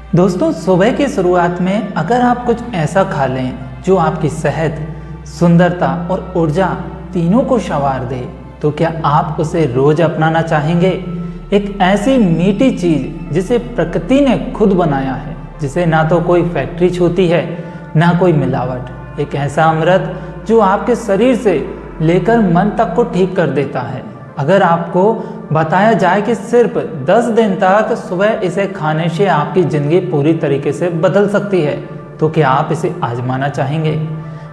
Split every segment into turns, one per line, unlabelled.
दोस्तों, सुबह की शुरुआत में अगर आप कुछ ऐसा खा लें जो आपकी सेहत, सुंदरता और ऊर्जा तीनों को संवार दे, तो क्या आप उसे रोज अपनाना चाहेंगे? एक ऐसी मीठी चीज जिसे प्रकृति ने खुद बनाया है, जिसे ना तो कोई फैक्ट्री छूती है ना कोई मिलावट। एक ऐसा अमृत जो आपके शरीर से लेकर मन तक को ठीक कर देता है। अगर आपको बताया जाए कि सिर्फ 10 दिन तक सुबह इसे खाने से आपकी ज़िंदगी पूरी तरीके से बदल सकती है, तो क्या आप इसे आजमाना चाहेंगे?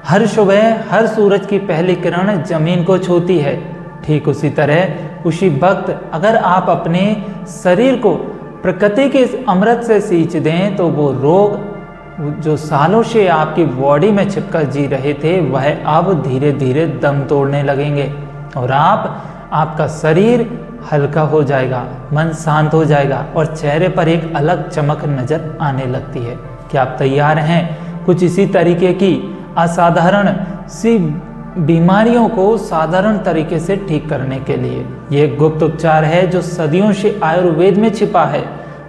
हर सुबह हर सूरज की पहली किरण जमीन को छूती है। ठीक उसी तरह उसी वक्त अगर आप अपने शरीर को प्रकृति के इस अमृत से सींच दें, तो वो रोग जो सालों से आपकी बॉडी में छिपकर जी रहे थे, वह अब धीरे धीरे दम तोड़ने लगेंगे और आपका शरीर हल्का हो जाएगा, मन शांत हो जाएगा और चेहरे पर एक अलग चमक नजर आने लगती है। क्या आप तैयार हैं कुछ इसी तरीके की असाधारण सी बीमारियों को साधारण तरीके से ठीक करने के लिए? ये गुप्त उपचार है जो सदियों से आयुर्वेद में छिपा है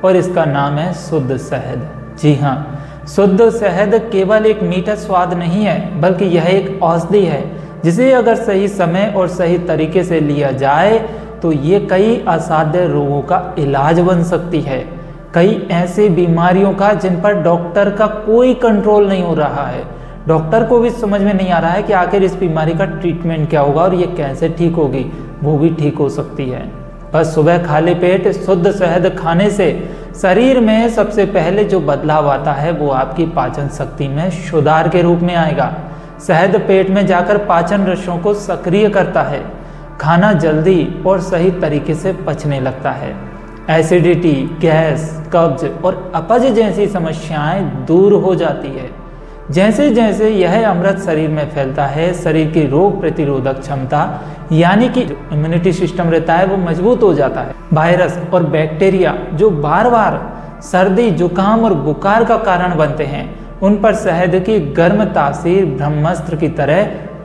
और इसका नाम है शुद्ध शहद। जी हाँ, शुद्ध शहद केवल एक मीठा स्वाद नहीं है, बल्कि यह एक औषधि है जिसे अगर सही समय और सही तरीके से लिया जाए तो ये कई असाध्य रोगों का इलाज बन सकती है। कई ऐसी बीमारियों का जिन पर डॉक्टर का कोई कंट्रोल नहीं हो रहा है। डॉक्टर को भी समझ में नहीं आ रहा है कि आखिर इस बीमारी का ट्रीटमेंट क्या होगा और ये कैसे ठीक होगी, वो भी ठीक हो सकती है। बस सुबह खाली पेट शुद्ध शहद खाने से शरीर में सबसे पहले जो बदलाव आता है वो आपकी पाचन शक्ति में सुधार के रूप में आएगा। शहद पेट में जाकर पाचन रसों को सक्रिय करता है, खाना जल्दी और सही तरीके से पचने लगता है। एसिडिटी, गैस, कब्ज और अपच जैसी समस्याएं दूर हो जाती है। जैसे जैसे यह अमृत शरीर में फैलता है, शरीर की रोग प्रतिरोधक क्षमता यानी कि इम्यूनिटी सिस्टम रहता है वो मजबूत हो जाता है। वायरस और बैक्टीरिया जो बार बार सर्दी, जुकाम और बुखार का कारण बनते हैं, उन पर शहद की गर्म तासीर ब्रह्मास्त्र की तरह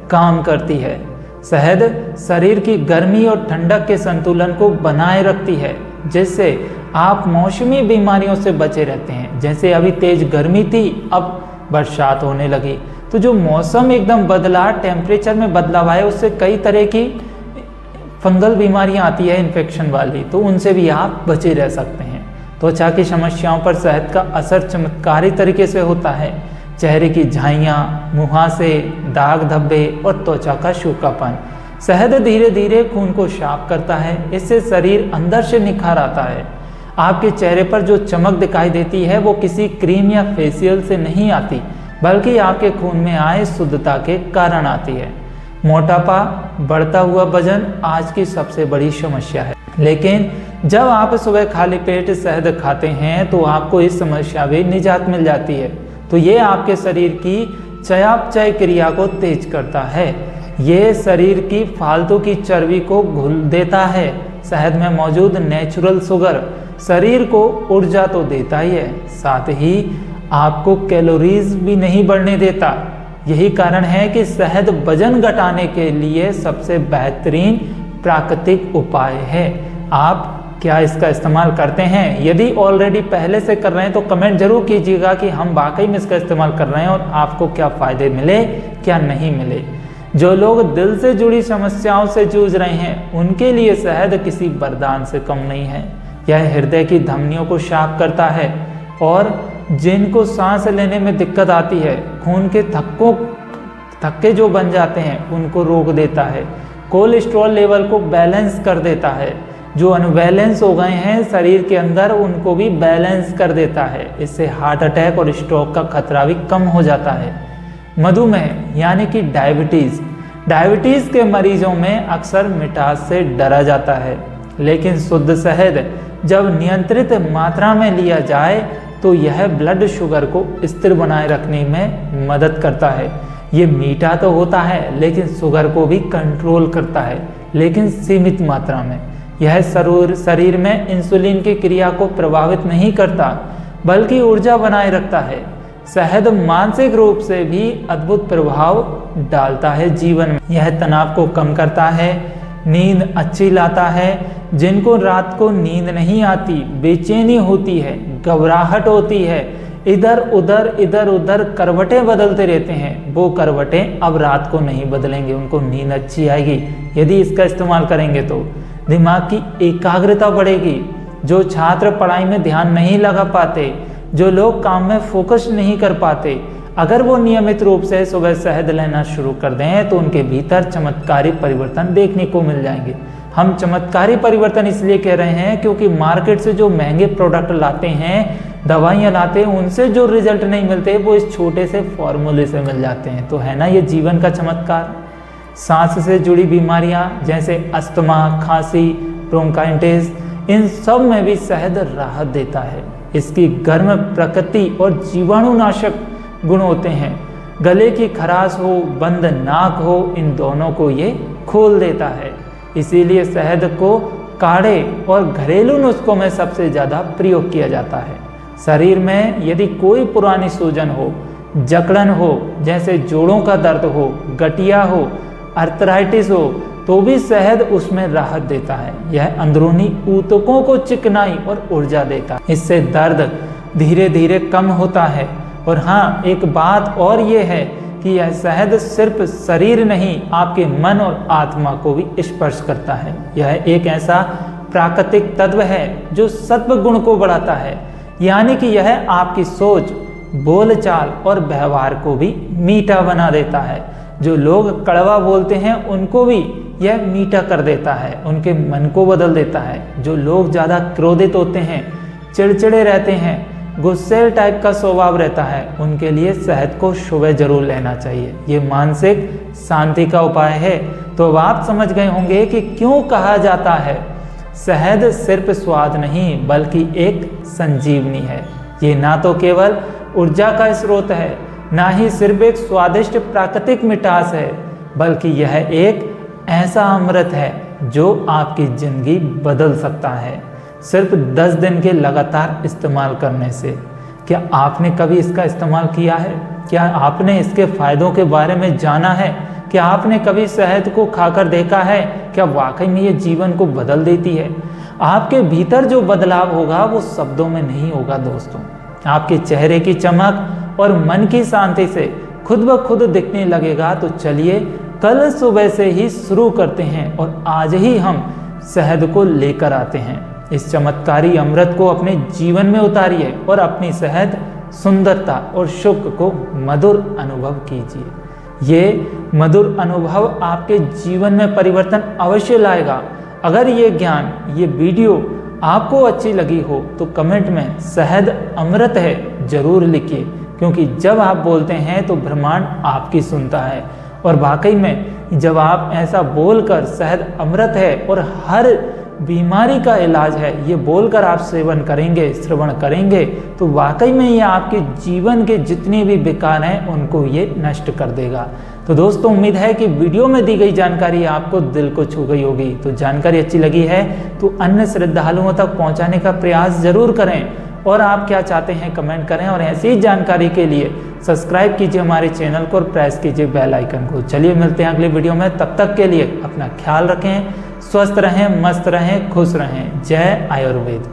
काम करती है। शहद शरीर की गर्मी और ठंडक के संतुलन को बनाए रखती है, जिससे आप मौसमी बीमारियों से बचे रहते हैं। जैसे अभी तेज गर्मी थी, अब बरसात होने लगी, तो जो मौसम एकदम बदला, टेम्परेचर में बदलाव आया, उससे कई तरह की फंगल बीमारियां आती है इन्फेक्शन वाली, तो उनसे भी आप बचे रह सकते हैं। त्वचा की समस्याओं पर शहद का असर चमत्कारी तरीके से होता है। चेहरे की झाइयाँ, मुहासे, दाग धब्बे और त्वचा का सूखापन। शहद धीरे धीरे खून को साफ करता है, इससे शरीर अंदर से निखार आता है। आपके चेहरे पर जो चमक दिखाई देती है वो किसी क्रीम या फेशियल से नहीं आती, बल्कि आपके खून में आए शुद्धता के कारण आती है। मोटापा, बढ़ता हुआ वजन आज की सबसे बड़ी समस्या है, लेकिन जब आप सुबह खाली पेट शहद खाते हैं तो आपको इस समस्या भी निजात मिल जाती है। तो ये आपके शरीर की चयापचय क्रिया को तेज करता है। ये शरीर की फालतू की चर्बी को घुल देता है। शहद में मौजूद नेचुरल शुगर शरीर को ऊर्जा तो देता ही है, साथ ही आपको कैलोरीज भी नहीं बढ़ने देता। यही कारण है कि शहद वजन घटाने के लिए सबसे बेहतरीन प्राकृतिक उपाय है। आप क्या इसका इस्तेमाल करते हैं? यदि ऑलरेडी पहले से कर रहे हैं तो कमेंट जरूर कीजिएगा कि हम वाकई में इसका इस्तेमाल कर रहे हैं और आपको क्या फ़ायदे मिले, क्या नहीं मिले। जो लोग दिल से जुड़ी समस्याओं से जूझ रहे हैं, उनके लिए शहद किसी वरदान से कम नहीं है। यह हृदय की धमनियों को साफ करता है और जिनको सांस लेने में दिक्कत आती है, खून के थक्के जो बन जाते हैं, उनको रोक देता है। कोलेस्ट्रॉल लेवल को बैलेंस कर देता है। जो अनबैलेंस हो गए हैं शरीर के अंदर, उनको भी बैलेंस कर देता है। इससे हार्ट अटैक और स्ट्रोक का खतरा भी कम हो जाता है। मधुमेह यानी कि डायबिटीज़ के मरीजों में अक्सर मिठास से डरा जाता है, लेकिन शुद्ध शहद जब नियंत्रित मात्रा में लिया जाए तो यह ब्लड शुगर को स्थिर बनाए रखने में मदद करता है। ये मीठा तो होता है, लेकिन शुगर को भी कंट्रोल करता है, लेकिन सीमित मात्रा में। यह शरीर में इंसुलिन की क्रिया को प्रभावित नहीं करता, बल्कि ऊर्जा बनाए रखता है। शहद मानसिक रूप से भी अद्भुत प्रभाव डालता है जीवन में। यह तनाव को कम करता है, नींद अच्छी लाता है। जिनको रात को नींद नहीं आती, बेचैनी होती है, घबराहट होती है, इधर उधर करवटें बदलते रहते हैं, वो करवटें अब रात को नहीं बदलेंगे, उनको नींद अच्छी आएगी। यदि इसका इस्तेमाल करेंगे तो दिमाग की एकाग्रता बढ़ेगी। जो छात्र पढ़ाई में ध्यान नहीं लगा पाते, जो लोग काम में फोकस नहीं कर पाते, अगर वो नियमित रूप से सुबह शहद लेना शुरू कर दें तो उनके भीतर चमत्कारी परिवर्तन देखने को मिल जाएंगे। हम चमत्कारी परिवर्तन इसलिए कह रहे हैं क्योंकि मार्केट से जो महंगे प्रोडक्ट लाते हैं, दवाइयाँ लाते हैं, उनसे जो रिजल्ट नहीं मिलते वो इस छोटे से फॉर्मूले से मिल जाते हैं। तो है ना ये जीवन का चमत्कार। सांस से जुड़ी बीमारियाँ जैसे अस्थमा, खांसी, ब्रोंकाइटिस, इन सब में भी शहद राहत देता है। इसकी गर्म प्रकृति और जीवाणुनाशक गुण होते हैं। गले की खराश हो, बंद नाक हो, इन दोनों को ये खोल देता है। इसीलिए शहद को काढ़े और घरेलू नुस्खों में सबसे ज़्यादा प्रयोग किया जाता है। शरीर में यदि कोई पुरानी सूजन हो, जकड़न हो, जैसे जोड़ों का दर्द हो, गठिया हो, अर्थराइटिस हो, तो भी शहद उसमें राहत देता है। यह अंदरूनी ऊतकों को चिकनाई और ऊर्जा देता है। इससे दर्द धीरे धीरे कम होता है। और हाँ, एक बात और ये है कि यह शहद सिर्फ शरीर नहीं, आपके मन और आत्मा को भी स्पर्श करता है। यह एक ऐसा प्राकृतिक तत्व है जो सत्व गुण को बढ़ाता है, यानी कि यह आपकी सोच, बोलचाल और व्यवहार को भी मीठा बना देता है। जो लोग कड़वा बोलते हैं उनको भी यह मीठा कर देता है, उनके मन को बदल देता है। जो लोग ज़्यादा क्रोधित होते हैं, चिड़चिड़े रहते हैं, गुस्से टाइप का स्वभाव रहता है, उनके लिए शहद को सुबह जरूर लेना चाहिए। ये मानसिक शांति का उपाय है। तो अब आप समझ गए होंगे कि क्यों कहा जाता है शहद सिर्फ स्वाद नहीं बल्कि एक संजीवनी है। ये ना तो केवल ऊर्जा का स्रोत है, ना ही सिर्फ एक स्वादिष्ट प्राकृतिक मिठास है, बल्कि यह एक ऐसा अमृत है जो आपकी जिंदगी बदल सकता है सिर्फ 10 दिन के लगातार इस्तेमाल करने से। क्या आपने कभी इसका इस्तेमाल किया है? क्या आपने इसके फायदों के बारे में जाना है? क्या आपने कभी शहद को खाकर देखा है? क्या वाकई में ये जीवन को बदल देती है? आपके भीतर जो बदलाव होगा वो शब्दों में नहीं होगा दोस्तों। आपके चेहरे की चमक और मन की शांति से खुद ब खुद दिखने लगेगा। तो चलिए कल सुबह से ही शुरू करते हैं और आज ही हम शहद को लेकर आते हैं। इस चमत्कारी अमृत को अपने जीवन में उतारिए और अपनी शहद, सुंदरता और सुख को मधुर अनुभव कीजिए। ये मधुर अनुभव आपके जीवन में परिवर्तन अवश्य लाएगा। अगर ये ज्ञान, ये वीडियो आपको अच्छी लगी हो तो कमेंट में शहद अमृत है जरूर लिखिए, क्योंकि जब आप बोलते हैं तो ब्रह्मांड आपकी सुनता है। और वाकई में जब आप ऐसा बोलकर शहद अमृत है और हर बीमारी का इलाज है, ये बोलकर आप सेवन करेंगे, श्रवण करेंगे, तो वाकई में ये आपके जीवन के जितने भी विकार हैं उनको ये नष्ट कर देगा। तो दोस्तों, उम्मीद है कि वीडियो में दी गई जानकारी आपको दिल को छू गई होगी। तो जानकारी अच्छी लगी है तो अन्य श्रद्धालुओं तक पहुंचाने का प्रयास जरूर करें। और आप क्या चाहते हैं कमेंट करें, और ऐसी ही जानकारी के लिए सब्सक्राइब कीजिए हमारे चैनल को और प्रेस कीजिए बेल आइकन को। चलिए मिलते हैं अगले वीडियो में, तब तक के लिए अपना ख्याल रखें, स्वस्थ रहें, मस्त रहें, खुश रहें। जय आयुर्वेद।